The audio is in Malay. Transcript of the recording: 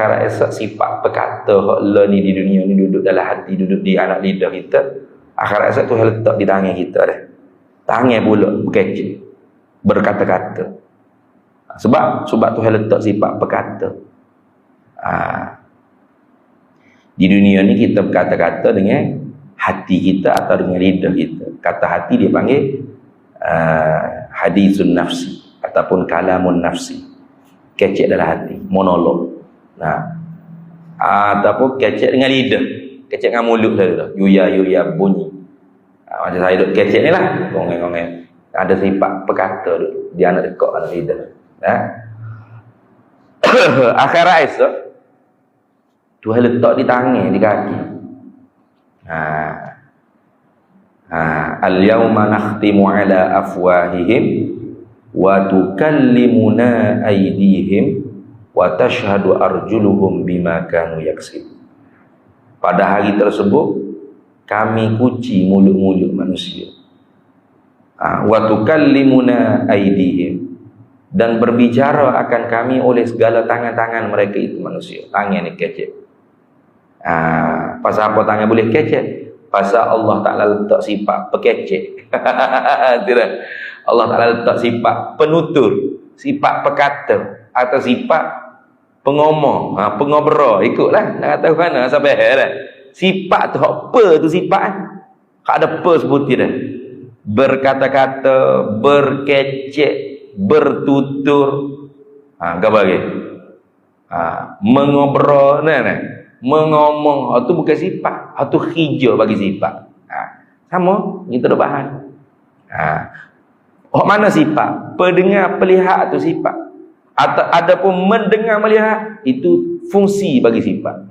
akhirat esok sifat perkata hak la ni di dunia ni duduk dalam hati, duduk di anak lidah kita. Akhirat esok Tuhan letak di tangan kita dah. Tangan pula berkecek, berkata-kata. Sebab Tuhan letak sifat perkata. Di dunia ni kita berkata-kata dengan hati kita atau dengan lidah kita. Kata hati dia panggil hadisun nafsi ataupun kalamun nafsi. Kecek dalam hati, monolog. Ataupun kecek dengan lidah, kecek dengan mulut saja, yuya bunyi. Macam saya duduk kecek ni lah, gongeng-gongeng. Ada sifat perkata dulu, dia nak dekak dalam lidah. Akhirat esok Tuhan letak di tangan, di kaki. Al-yawma nakhtimu ala afwahihim wa tukallimuna aydihim wa tashhadu arjuluhum bima kanu yaksib. Pada hari tersebut kami kunci mulut-mulut manusia. Wa tukallimuna aydihim, dan berbicara akan kami oleh segala tangan-tangan mereka itu manusia. Tangan ni kecek. Pasal apa tangan boleh kecek? Pasal Allah Ta'ala letak sifat pekecek. Tidak. Allah Ta'ala letak sifat penutur, sifat perkata, atau sifat pengomong, pengobrol. Ikutlah nak kata mana sampai dah. Sifat tu apa tu sifat? Hak ada apa sebuti dah. Berkata-kata, berkecek, bertutur. Apa lagi? Mengobrol, mengomong. Itu bukan sifat, itu hijau bagi sifat. Sama kita dah bahan. Mana sifat? Pendengar, pelihat tu sifat. Atau ada pun mendengar, melihat, itu fungsi bagi sifat.